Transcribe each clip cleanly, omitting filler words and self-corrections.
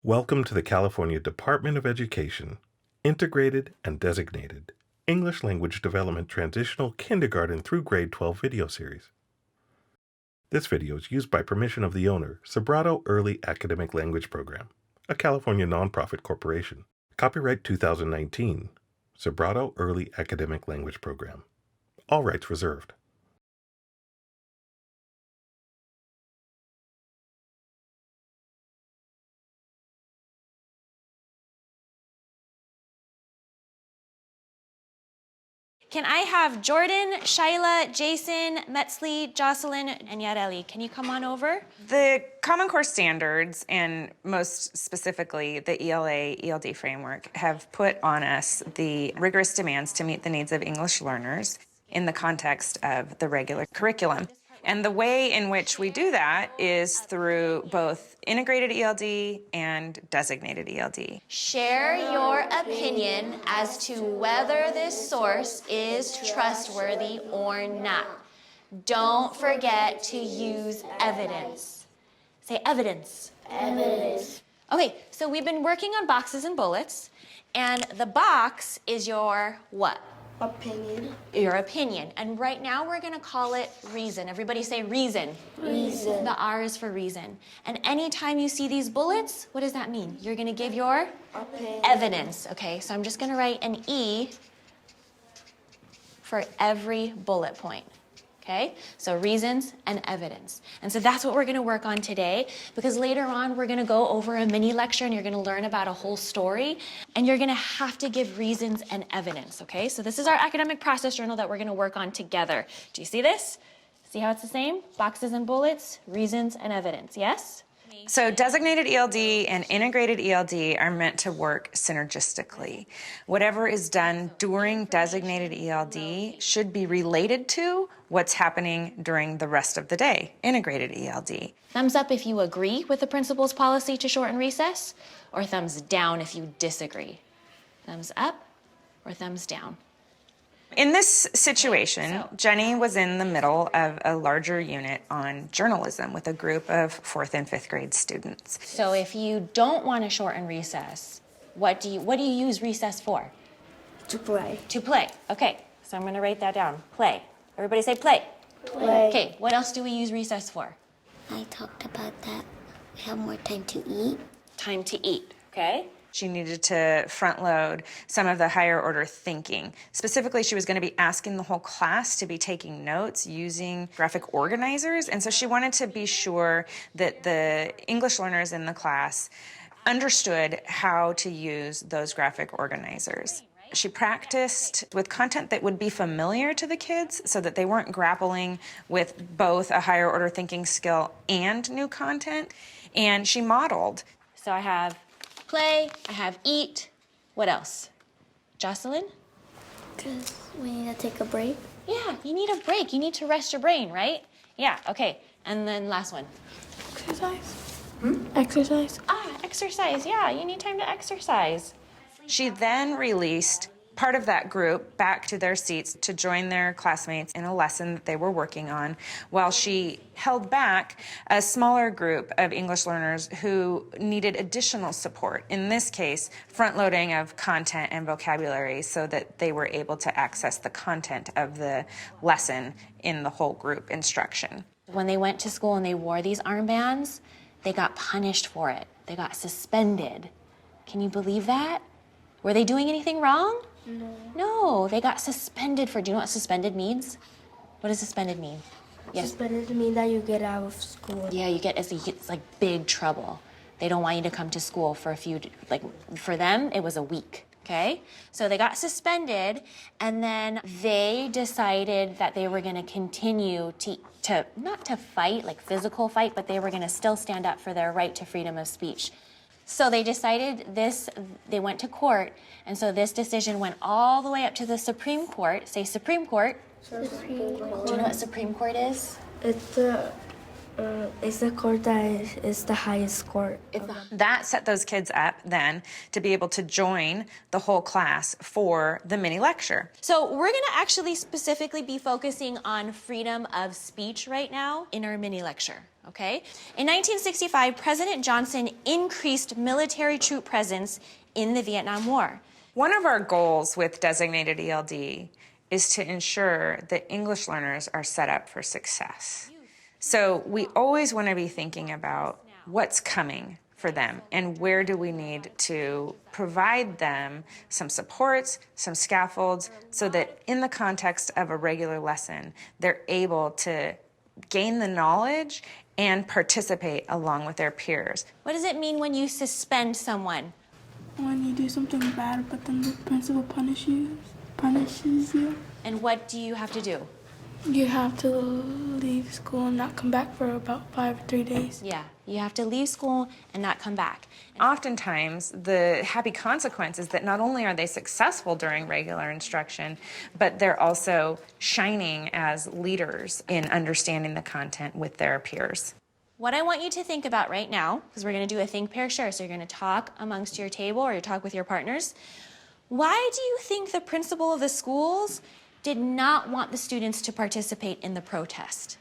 Welcome to the California Department of Education, Integrated and Designated English Language Development Transitional Kindergarten through Grade 12 video series. This video is used by permission of the owner, Sobrato Early Academic Language Program, a California nonprofit corporation. Copyright 2019, Sobrato Early Academic Language Program. All rights reserved. Can I have Jordan, Shyla, Jason, Metzley, Jocelyn, and Yareli? Can you come on over? The Common Core standards, and most specifically the ELA, ELD framework, have put on us the rigorous demands to meet the needs of English learners in the context of the regular curriculum. And the way in which we do that is through both integrated ELD and designated ELD. Share your opinion as to whether this source is trustworthy or not. Don't forget to use evidence. Say evidence. Evidence. Okay, so we've been working on boxes and bullets, and the box is your what? Opinion. Your opinion. And right now we're gonna call it reason. Everybody say reason. Reason. The R is for reason. And anytime you see these bullets, what does that mean? You're gonna give your Opinion. evidence. Okay, so I'm just gonna write an E for every bullet point. Okay, so reasons and evidence. And so that's what we're gonna work on today, because later on we're gonna go over a mini lecture and you're gonna learn about a whole story, and you're gonna have to give reasons and evidence, okay? So this is our academic process journal that we're gonna work on together. Do you see this? See how it's the same? Boxes and bullets, reasons and evidence, yes? So designated ELD and integrated ELD are meant to work synergistically. Whatever is done during designated ELD should be related to what's happening during the rest of the day, integrated ELD. Thumbs up if you agree with the principal's policy to shorten recess, or thumbs down if you disagree. Thumbs up or thumbs down. In this situation, Jenny was in the middle of a larger unit on journalism with a group of 4th and 5th grade students. So if you don't want to shorten recess, what do you use recess for? To play. To play. Okay, so I'm going to write that down. Play. Everybody say play. Play. Okay, what else do we use recess for? I talked about that. We have more time to eat. Time to eat, okay? She needed to front load some of the higher order thinking. Specifically, she was going to be asking the whole class to be taking notes using graphic organizers. And so she wanted to be sure that the English learners in the class understood how to use those graphic organizers. She practiced with content that would be familiar to the kids so that they weren't grappling with both a higher order thinking skill and new content. And she modeled. So I have play, I have eat. What else? Jocelyn? Because we need to take a break. Yeah, you need a break. You need to rest your brain, right? Yeah, okay. And then last one. Exercise. Exercise. Exercise. Yeah, you need time to exercise. She then released part of that group back to their seats to join their classmates in a lesson that they were working on, while she held back a smaller group of English learners who needed additional support, in this case, front-loading of content and vocabulary so that they were able to access the content of the lesson in the whole group instruction. When they went to school and they wore these armbands, they got punished for it. They got suspended. Can you believe that? Were they doing anything wrong? No, they got suspended for, do you know what suspended means? What does suspended mean? Yes. Suspended mean that you get out of school. Yeah, it's like big trouble. They don't want you to come to school for for them, it was a week, okay? So they got suspended, and then they decided that they were gonna continue to not to fight, like physical fight, but they were gonna still stand up for their right to freedom of speech. So they decided they went to court, and so this decision went all the way up to the Supreme Court. Say Supreme Court. Supreme Court. Do you know what Supreme Court is? It's the It's the court that is the highest court. That set those kids up then to be able to join the whole class for the mini lecture. So we're gonna actually specifically be focusing on freedom of speech right now in our mini lecture, okay? In 1965, President Johnson increased military troop presence in the Vietnam War. One of our goals with designated ELD is to ensure that English learners are set up for success. So we always want to be thinking about what's coming for them and where do we need to provide them some supports, some scaffolds, so that in the context of a regular lesson, they're able to gain the knowledge and participate along with their peers. What does it mean when you suspend someone? When you do something bad, but then the principal punishes you. And what do you have to do? You have to leave school and not come back for about 5 or 3 days. Yeah, you have to leave school and not come back. Oftentimes, the happy consequence is that not only are they successful during regular instruction, but they're also shining as leaders in understanding the content with their peers. What I want you to think about right now, because we're going to do a think, pair, share, so you're going to talk amongst your table or you talk with your partners. Why do you think the principal of the schools did not want the students to participate in the protest?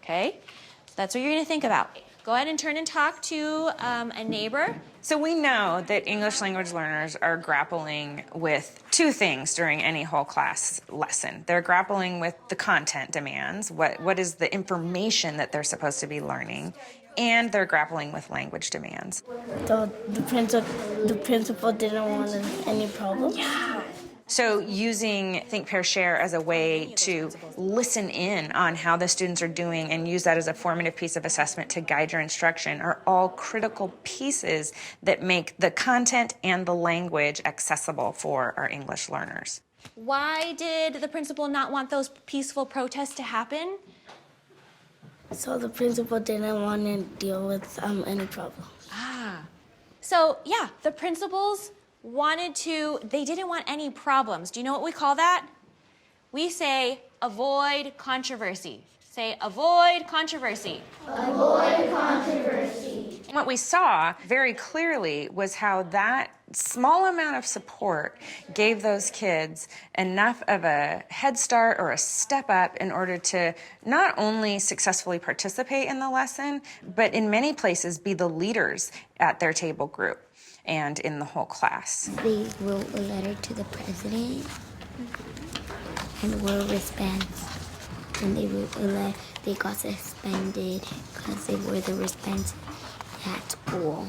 Okay, so that's what you're going to think about. Go ahead and turn and talk to a neighbor. So we know that English language learners are grappling with two things during any whole class lesson. They're grappling with the content demands, what is the information that they're supposed to be learning, and they're grappling with language demands. So the principal didn't want any problems? Yeah. So using Think, Pair, Share as a way to listen in on how the students are doing and use that as a formative piece of assessment to guide your instruction are all critical pieces that make the content and the language accessible for our English learners. Why did the principal not want those peaceful protests to happen? So the principal didn't want to deal with any problems. So yeah, the principals they didn't want any problems. Do you know what we call that? We say avoid controversy. Say avoid controversy. Avoid controversy. What we saw very clearly was how that small amount of support gave those kids enough of a head start or a step up in order to not only successfully participate in the lesson, but in many places be the leaders at their table group and in the whole class. They wrote a letter to the president and were response. And they wrote a letter. They got suspended because they were the response at school.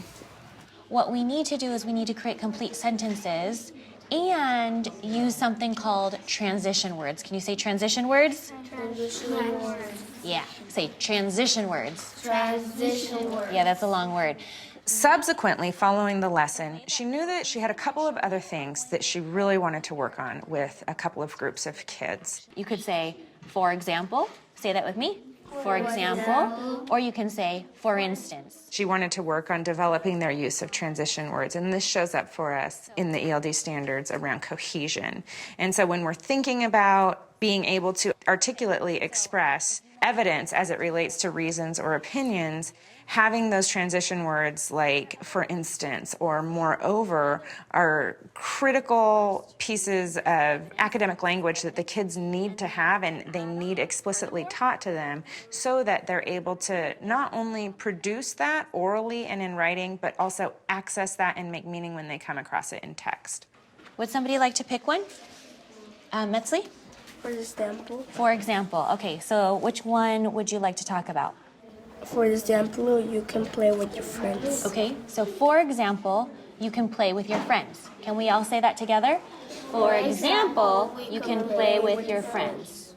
What we need to do is we need to create complete sentences and use something called transition words. Can you say transition words? Transition words. Yeah, say transition words. Transition words. Yeah, that's a long word. Subsequently, following the lesson, she knew that she had a couple of other things that she really wanted to work on with a couple of groups of kids. You could say, for example, say that with me. For example, or you can say, for instance. She wanted to work on developing their use of transition words, and this shows up for us in the ELD standards around cohesion. And so when we're thinking about being able to articulately express evidence as it relates to reasons or opinions, having those transition words like for instance or moreover are critical pieces of academic language that the kids need to have and they need explicitly taught to them so that they're able to not only produce that orally and in writing, but also access that and make meaning when they come across it in text. Would somebody like to pick one? Metzley? For example? For example. Okay, so which one would you like to talk about? For example, you can play with your friends. Okay, so for example, you can play with your friends. Can we all say that together? For example, you can play with your friends.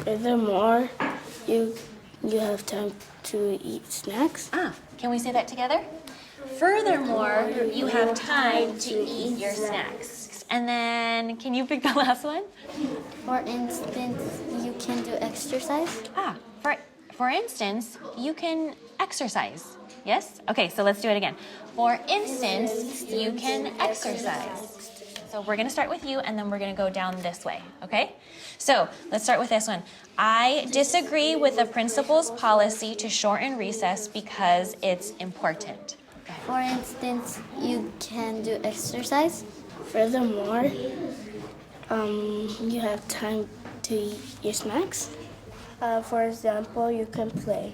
Furthermore, you have time to eat snacks. Can we say that together? Furthermore, you have time to eat your snacks. And then, can you pick the last one? For instance, you can do exercise. For instance, you can exercise. Yes? Okay, so let's do it again. For instance, you can exercise. So we're gonna start with you, and then we're gonna go down this way, okay? So let's start with this one. I disagree with the principal's policy to shorten recess because it's important. For instance, you can do exercise. Furthermore, you have time to eat your snacks. For example, you can play.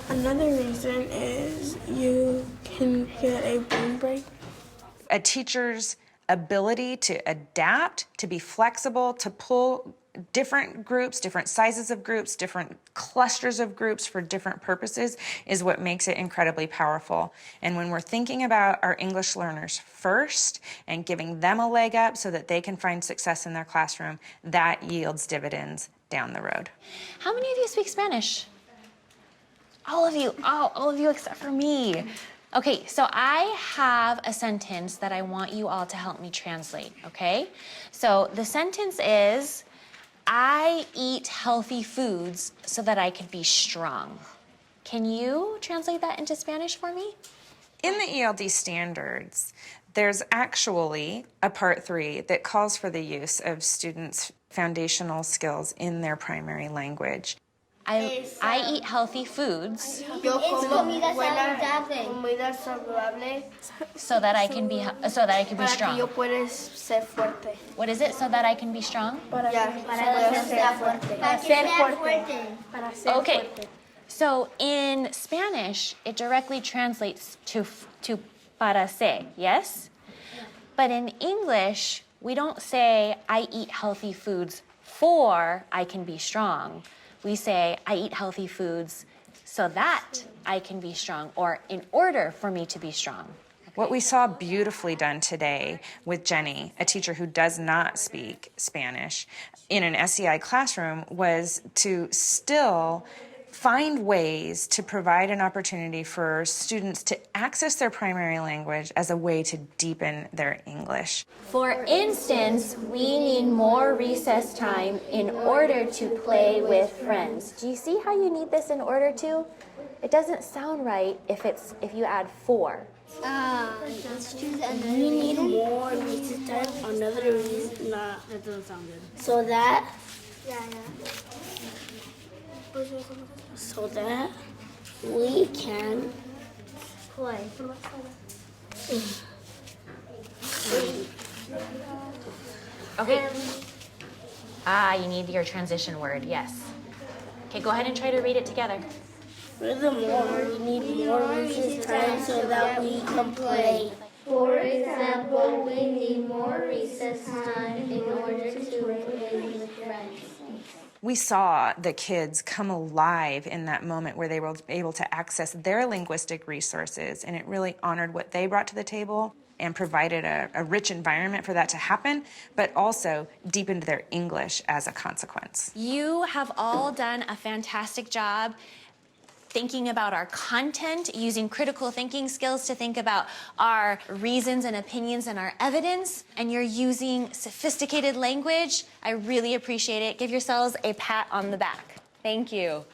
Another reason is you can get a brain break. A teacher's ability to adapt, to be flexible, to pull different groups, different sizes of groups, different clusters of groups for different purposes is what makes it incredibly powerful. And when we're thinking about our English learners first and giving them a leg up so that they can find success in their classroom, that yields dividends down the road. How many of you speak Spanish? All of you. Oh, all of you except for me. Okay, so I have a sentence that I want you all to help me translate, okay? So the sentence is, I eat healthy foods so that I could be strong. Can you translate that into Spanish for me? In the ELD standards, there's actually a part 3 that calls for the use of students' foundational skills in their primary language. I eat healthy foods Comida saludable. so that I can be strong. What is it? So that I can be strong? Okay. So in Spanish, it directly translates to para ser, yes? But in English, we don't say I eat healthy foods for I can be strong. We say I eat healthy foods so that I can be strong, or in order for me to be strong. What we saw beautifully done today with Jenny, a teacher who does not speak Spanish, in an SEI classroom was to still find ways to provide an opportunity for students to access their primary language as a way to deepen their English. For instance, we need more recess time in order to play with friends. Do you see how you need this in order to? It doesn't sound right if you add for. Let's choose another You need reason. more recess time. Another reason, nah, that doesn't sound good. So that we can Play. Okay. You need your transition word, yes. Okay, go ahead and try to read it together. Furthermore, we need more recess time so that we can play. For example, we need more recess time in order to play with friends. We saw the kids come alive in that moment where they were able to access their linguistic resources, and it really honored what they brought to the table and provided a rich environment for that to happen, but also deepened their English as a consequence. You have all done a fantastic job thinking about our content, using critical thinking skills to think about our reasons and opinions and our evidence, and you're using sophisticated language. I really appreciate it. Give yourselves a pat on the back. Thank you.